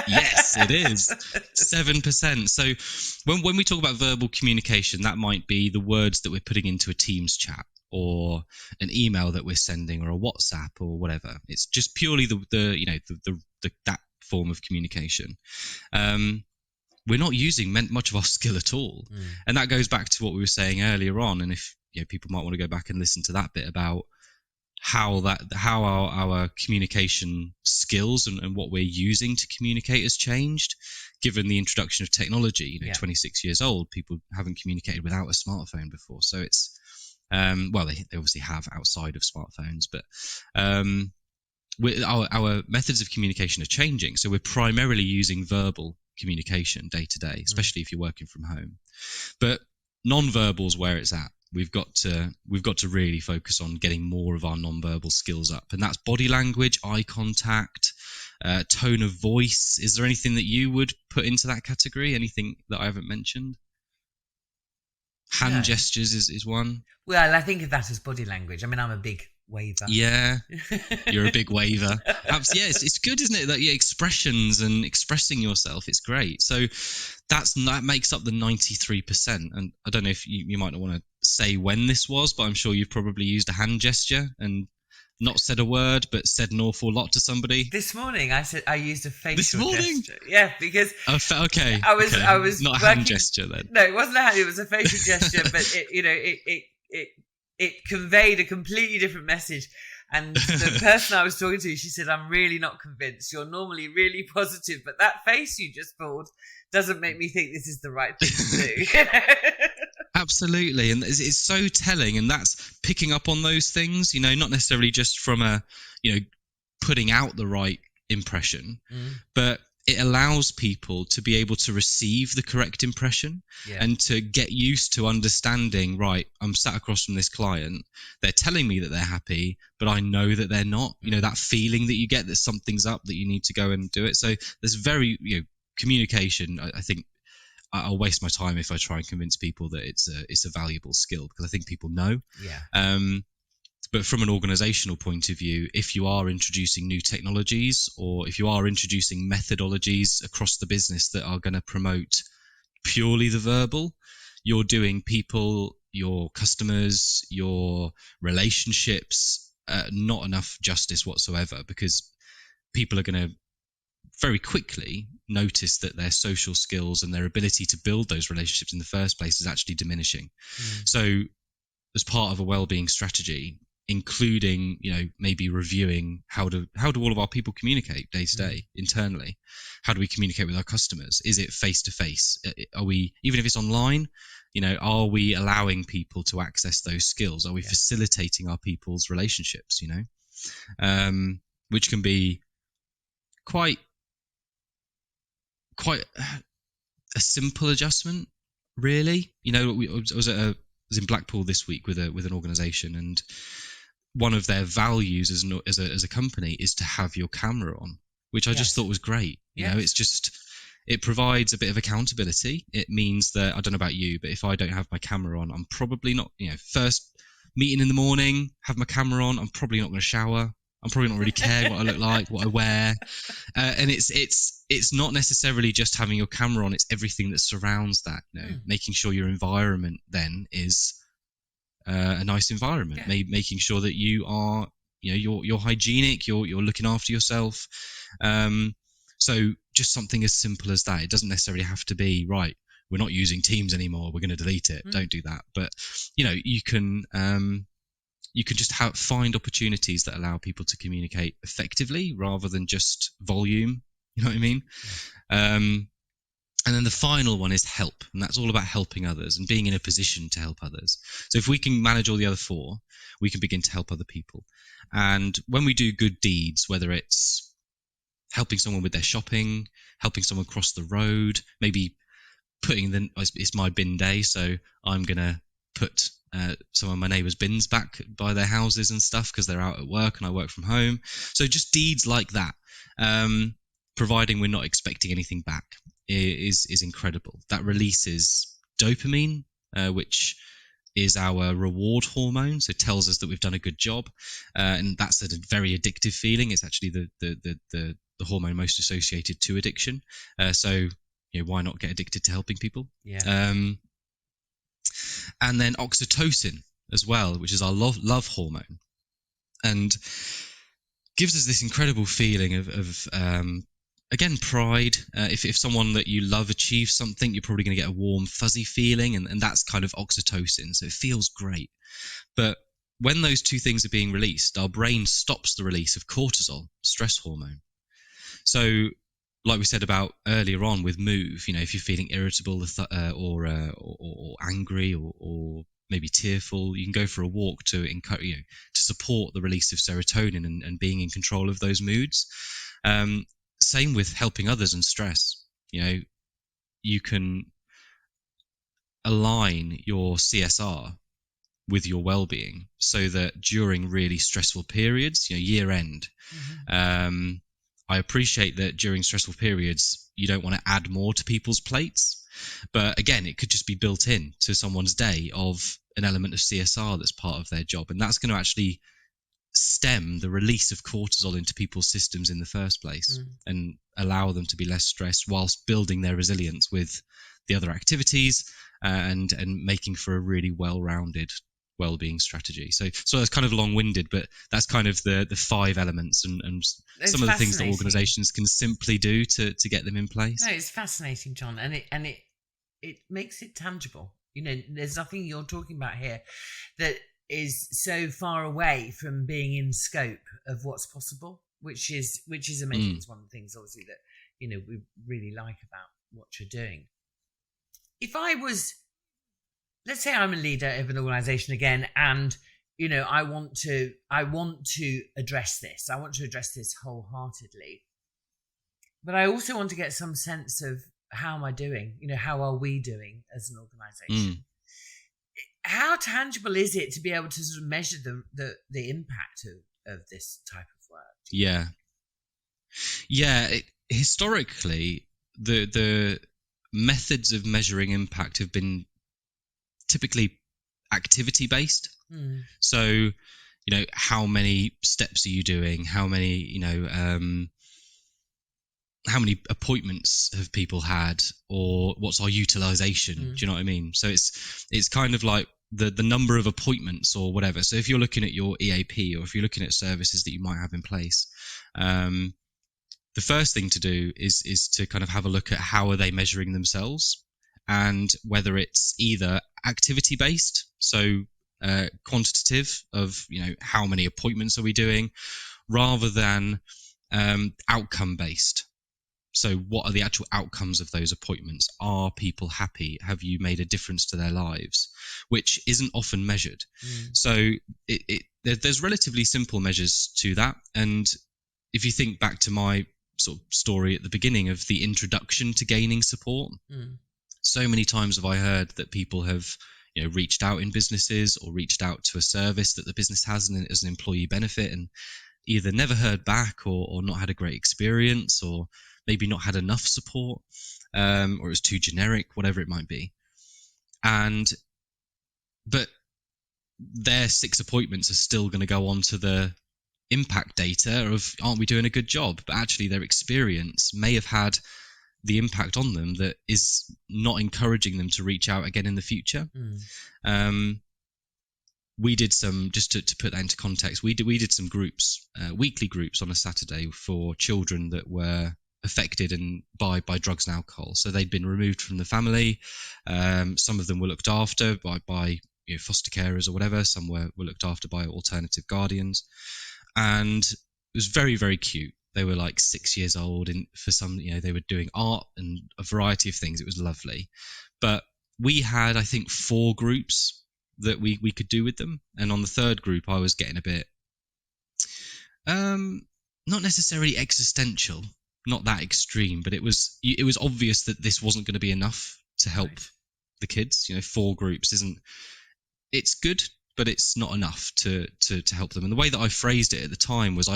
Yes, it is 7%. So when we talk about verbal communication, that might be the words that we're putting into a Teams chat, or an email that we're sending, or a WhatsApp, or whatever. It's just purely that form of communication. We're not using much of our skill at all, and that goes back to what we were saying earlier on. And if people might want to go back and listen to that bit about how our communication skills and what we're using to communicate has changed, given the introduction of technology. 26 years old, people haven't communicated without a smartphone before, so it's well, they obviously have outside of smartphones, but our methods of communication are changing. So we're primarily using verbal communication day to day, especially if you're working from home. But non-verbal is where it's at. We've got to really focus on getting more of our non-verbal skills up, and that's body language, eye contact, tone of voice. Is there anything that you would put into that category? Anything that I haven't mentioned? Hand gestures is one. Well, I think of that as body language. I mean, I'm a big waver. Yeah, you're a big waver. Yeah, it's good, isn't it? That expressions and expressing yourself, it's great. So that makes up the 93%. And I don't know if you might not want to say when this was, but I'm sure you've probably used a hand gesture and not said a word, but said an awful lot to somebody. This morning, I used a facial this morning? gesture. Yeah, because okay. I was not a hand gesture then. No, it wasn't a hand. It was a facial gesture, but it conveyed a completely different message. And the person I was talking to, she said, "I'm really not convinced. You're normally really positive, but that face you just pulled doesn't make me think this is the right thing to do." Absolutely, and it's so telling, and that's picking up on those things. Not necessarily just from putting out the right impression, but it allows people to be able to receive the correct impression and to get used to understanding, right, I'm sat across from this client, they're telling me that they're happy, but I know that they're not. That feeling that you get that something's up, that you need to go and do it. So there's communication, I think. I'll waste my time if I try and convince people that it's a valuable skill, because I think people know. But from an organizational point of view, if you are introducing new technologies, or if you are introducing methodologies across the business that are going to promote purely the verbal, you're doing people, your customers, your relationships not enough justice whatsoever, because people are going to very quickly notice that their social skills and their ability to build those relationships in the first place is actually diminishing. So as part of a well-being strategy, including maybe reviewing how do all of our people communicate day to day internally, how do we communicate with our customers, is it face to face, are we, even if it's online, are we allowing people to access those skills, are we facilitating our people's relationships, which can be quite a simple adjustment, really. I was in Blackpool this week with an organisation, and one of their values as a company is to have your camera on, which I just thought was great. It's just, it provides a bit of accountability. It means that, I don't know about you, but if I don't have my camera on, I'm probably not, first meeting in the morning, have my camera on, I'm probably not going to shower. I'm probably not really care what I look like, what I wear. And it's not necessarily just having your camera on, it's everything that surrounds that, making sure your environment then is a nice environment, making sure that you are, you're hygienic, you're looking after yourself. So just something as simple as that. It doesn't necessarily have to be, right, we're not using Teams anymore, we're going to delete it. Don't do that. But, you can just find opportunities that allow people to communicate effectively rather than just volume. You know what I mean? And then the final one is help, and that's all about helping others and being in a position to help others. So if we can manage all the other four, we can begin to help other people. And when we do good deeds, whether it's helping someone with their shopping, helping someone cross the road, maybe it's my bin day, so I'm going to put some of my neighbours' bins back by their houses and stuff because they're out at work and I work from home. So just deeds like that, providing we're not expecting anything back, is incredible. That releases dopamine, which is our reward hormone, so it tells us that we've done a good job, and that's a very addictive feeling. It's actually the hormone most associated to addiction. So why not get addicted to helping people? Yeah. And then oxytocin as well, which is our love hormone, and gives us this incredible feeling of again, pride. If someone that you love achieves something, you're probably going to get a warm, fuzzy feeling, and that's kind of oxytocin. So it feels great. But when those two things are being released, our brain stops the release of cortisol, stress hormone. So, like we said about earlier on with move, if you're feeling irritable or angry or maybe tearful, you can go for a walk to encourage to support the release of serotonin and being in control of those moods. Same with helping others and stress. You can align your CSR with your well-being so that during really stressful periods, year end, I appreciate that during stressful periods, you don't want to add more to people's plates. But again, it could just be built in to someone's day of an element of CSR that's part of their job. And that's going to actually stem the release of cortisol into people's systems in the first place and allow them to be less stressed whilst building their resilience with the other activities and making for a really well-rounded well-being strategy. So that's kind of long-winded, but that's kind of the 5 elements and some of the things that organizations can simply do to get them in place. No, it's fascinating, John, and it makes it tangible. There's nothing you're talking about here that is so far away from being in scope of what's possible, which is amazing. It's one of the things, obviously, that we really like about what you're doing. If I was, let's say I'm a leader of an organization again, and I want to address this. I want to address this wholeheartedly, but I also want to get some sense of how am I doing? How are we doing as an organization? How tangible is it to be able to sort of measure the impact of this type of work? Historically, the methods of measuring impact have been typically activity based. So how many steps are you doing, how many appointments have people had, or what's our utilization? Do you know what I mean? So it's kind of like the number of appointments or whatever. So if you're looking at your EAP, or if you're looking at services that you might have in place, the first thing to do is to kind of have a look at how are they measuring themselves, and whether it's either activity based, so quantitative of how many appointments are we doing, rather than outcome based. So what are the actual outcomes of those appointments? Are people happy? Have you made a difference to their lives? Which isn't often measured. So there's relatively simple measures to that. And if you think back to my sort of story at the beginning of the introduction to gaining support, so many times have I heard that people have reached out in businesses or reached out to a service that the business has as an employee benefit, and either never heard back or not had a great experience, or maybe not had enough support, or it was too generic, whatever it might be. But their 6 appointments are still going to go on to the impact data of, aren't we doing a good job? But actually their experience may have had the impact on them that is not encouraging them to reach out again in the future. We did some, just to put that into context, we did some groups, weekly groups on a Saturday for children that were affected by drugs and alcohol. So they'd been removed from the family. Some of them were looked after by foster carers or whatever. Some were looked after by alternative guardians. And it was very, very cute. They were like 6 years old, and for some, they were doing art and a variety of things. It was lovely. But we had, I think, 4 groups that we could do with them. And on the third group, I was getting a bit, not necessarily existential, not that extreme, but it was obvious that this wasn't going to be enough to help the kids. 4 groups it's good, but it's not enough to help them. And the way that I phrased it at the time was,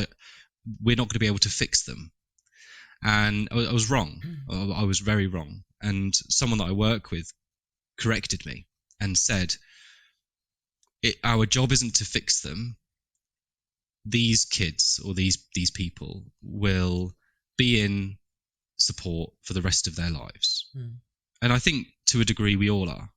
we're not going to be able to fix them. And I was wrong. I was very wrong. And someone that I work with corrected me and said, our job isn't to fix them. These kids or these people will be in support for the rest of their lives. And I think to a degree we all are.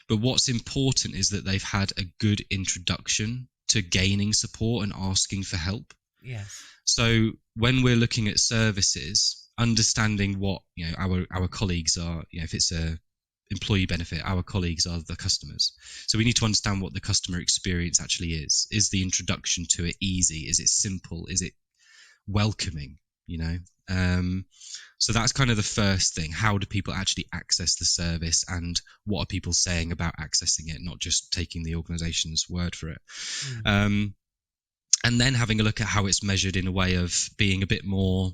But what's important is that they've had a good introduction to gaining support and asking for help. Yes. So when we're looking at services, understanding what our colleagues are, if it's a employee benefit, our colleagues are the customers. So we need to understand what the customer experience actually is. Is the introduction to it easy? Is it simple? Is it welcoming? So that's kind of the first thing. How do people actually access the service, and what are people saying about accessing it, not just taking the organization's word for it? And then having a look at how it's measured in a way of being a bit more,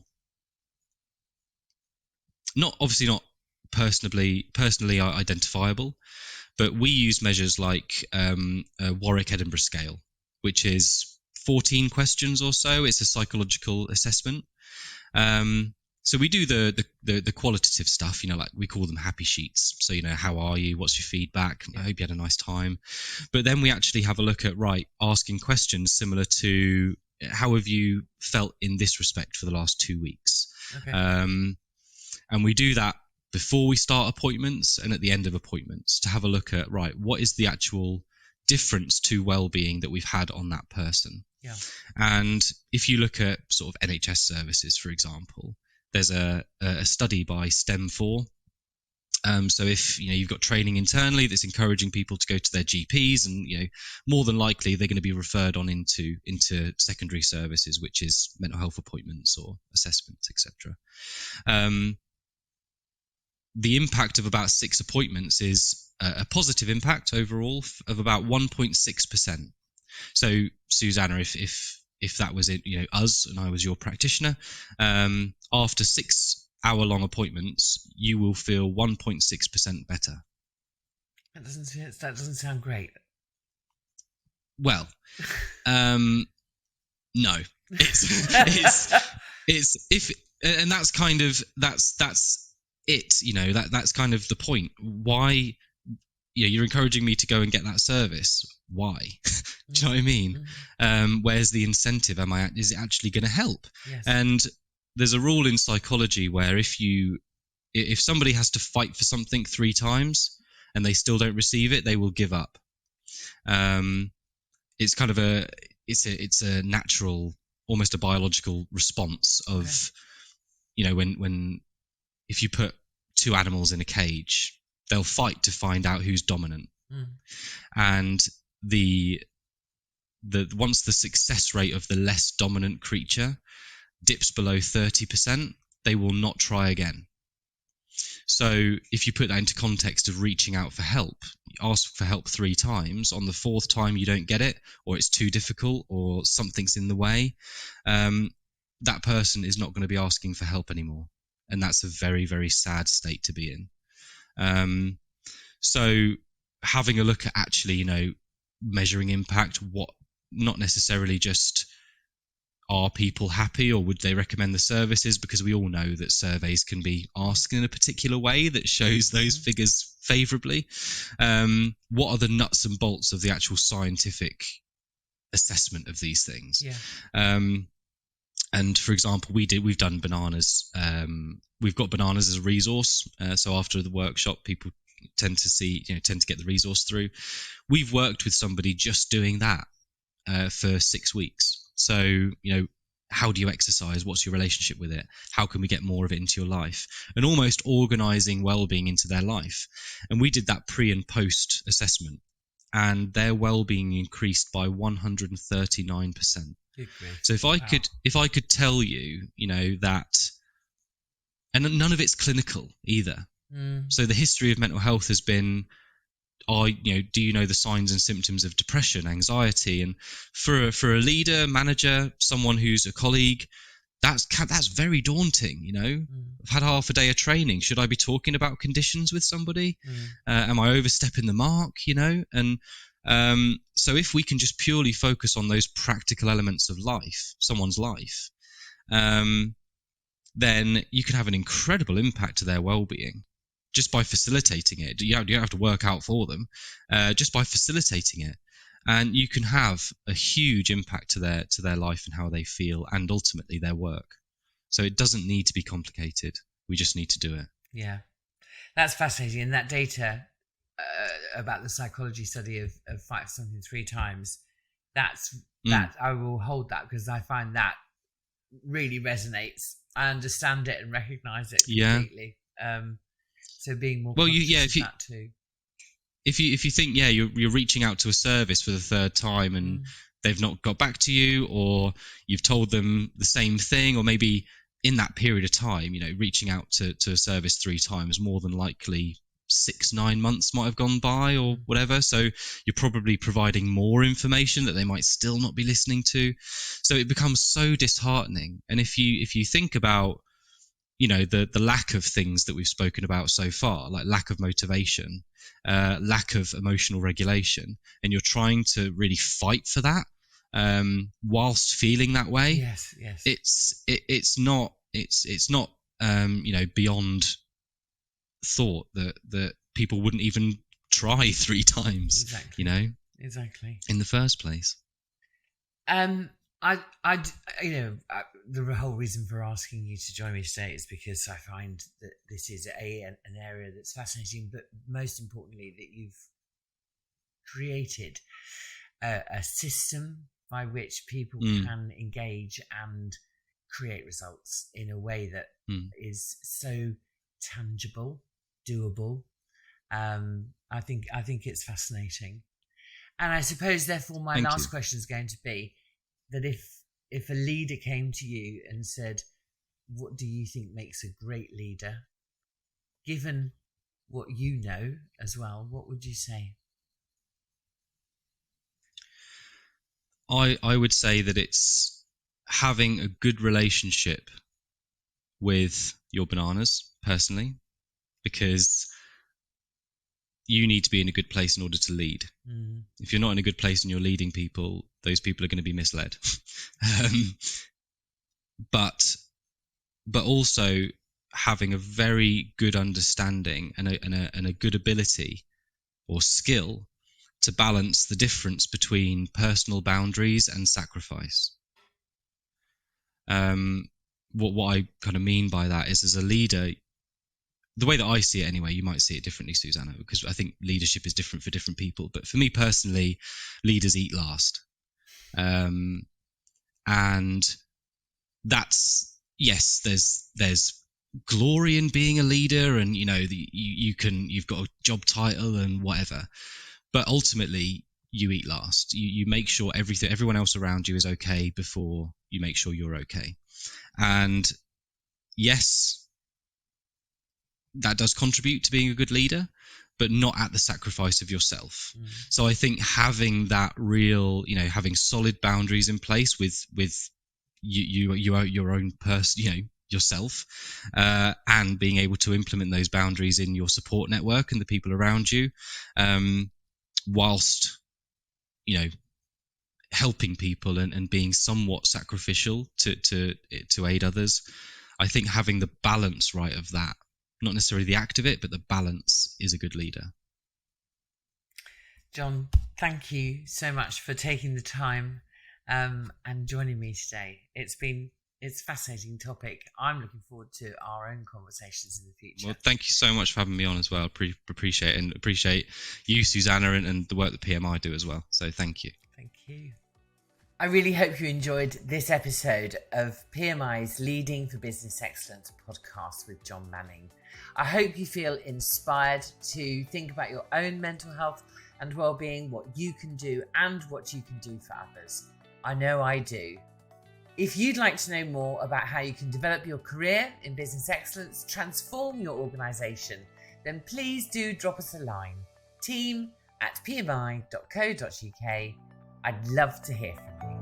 not personally identifiable, but we use measures like a Warwick Edinburgh scale, which is 14 questions or so. It's a psychological assessment. So we do the qualitative stuff, like we call them happy sheets. So, how are you? What's your feedback? I hope you had a nice time. But then we actually have a look at, asking questions similar to, how have you felt in this respect for the last 2 weeks? Okay. And we do that before we start appointments and at the end of appointments to have a look at, what is the actual difference to well-being that we've had on that person? Yeah. And if you look at sort of NHS services, for example, there's a study by STEM4. So if you've got training internally that's encouraging people to go to their GPs, and more than likely they're going to be referred on into secondary services, which is mental health appointments or assessments, etc. The impact of about 6 appointments is a positive impact overall of about 1.6%. So Susanna, if that was it, us, and I was your practitioner, after 6-hour-long appointments, you will feel 1.6% better. That doesn't sound great. Well, no, it's if, and that's kind of that's it. That's kind of the point. Why? You're encouraging me to go and get that service. Why? Do you know what I mean? Where's the incentive? Is it actually going to help? Yes. And there's a rule in psychology where if somebody has to fight for something 3 times and they still don't receive it, they will give up. It's kind of it's a natural, almost a biological response of, when if you put 2 animals in a cage, they'll fight to find out who's dominant. And once the success rate of the less dominant creature dips below 30%, they will not try again. So if you put that into context of reaching out for help, you ask for help 3 times, on the 4th time you don't get it, or it's too difficult, or something's in the way, that person is not going to be asking for help anymore. And that's a very, very sad state to be in. So having a look at actually, measuring impact, not necessarily just are people happy or would they recommend the services, because we all know that surveys can be asked in a particular way that shows those figures favourably. What are the nuts and bolts of the actual scientific assessment of these things? Yeah. And for example, we've done bananas. We've got bananas as a resource. So after the workshop, people tend to get the resource through. We've worked with somebody just doing that for 6 weeks. So, how do you exercise? What's your relationship with it? How can we get more of it into your life? And almost organising well-being into their life. And we did that pre and post assessment, and their well-being increased by 139%. Good grief. So if I could tell you, that, and none of it's clinical either. So the history of mental health has been, do you know the signs and symptoms of depression, anxiety? And for a leader, manager, someone who's a colleague, that's very daunting. I've had half a day of training. Should I be talking about conditions with somebody? Am I overstepping the mark? And so if we can just purely focus on those practical elements of life, someone's life, then you can have an incredible impact to their well-being just by facilitating it. You don't have to work out for them, just by facilitating it, and you can have a huge impact to their life and how they feel, and ultimately their work. So it doesn't need to be complicated. We just need to do it. Yeah, that's fascinating. And that data about the psychology study of 5 something 3 times, that I will hold that, because I find that really resonates. I understand it and recognize it completely. So being more conscious of that too. If you think you're reaching out to a service for the 3rd time and they've not got back to you, or you've told them the same thing, or maybe in that period of time, reaching out to a service 3 times, more than likely 6-9 months might have gone by or whatever. So you're probably providing more information that they might still not be listening to. So it becomes so disheartening. And if you think about, the lack of things that we've spoken about so far, like lack of motivation, lack of emotional regulation, and you're trying to really fight for that, whilst feeling that way. Yes. It's not beyond thought that people wouldn't even try 3 times. Exactly. Exactly. In the first place. The whole reason for asking you to join me today is because I find that this is an area that's fascinating, but most importantly that you've created a system by which people can engage and create results in a way that is so tangible, doable. I think it's fascinating. And I suppose, therefore, my last question is going to be that if a leader came to you and said, what do you think makes a great leader? Given what you know as well, what would you say? I would say that it's having a good relationship with your bananas, personally, because you need to be in a good place in order to lead. If you're not in a good place and you're leading people, those people are going to be misled. But also having a very good understanding and a good ability or skill to balance the difference between personal boundaries and sacrifice. What I kind of mean by that is, as a leader, the way that I see it anyway, you might see it differently, Susanna, because I think leadership is different for different people. But for me personally, leaders eat last. And that's, yes, there's glory in being a leader, and you've got a job title and whatever, but ultimately you eat last. You make sure everyone else around you is okay before you make sure you're okay. And yes, that does contribute to being a good leader, but not at the sacrifice of yourself. So I think having that real, having solid boundaries in place with your own person, yourself, and being able to implement those boundaries in your support network and the people around you, whilst, helping people and being somewhat sacrificial to aid others. I think having the balance right of that, not necessarily the act of it, but the balance, is a good leader. Jon, thank you so much for taking the time and joining me today. It's a fascinating topic. I'm looking forward to our own conversations in the future. Well, thank you so much for having me on as well. Appreciate it, and appreciate you, Susanna, and the work that PMI do as well. So thank you. Thank you. I really hope you enjoyed this episode of PMI's Leading for Business Excellence podcast with Jon Manning. I hope you feel inspired to think about your own mental health and well-being, what you can do and what you can do for others. I know I do. If you'd like to know more about how you can develop your career in business excellence, transform your organisation, then please do drop us a line. team@pmi.co.uk. I'd love to hear from you.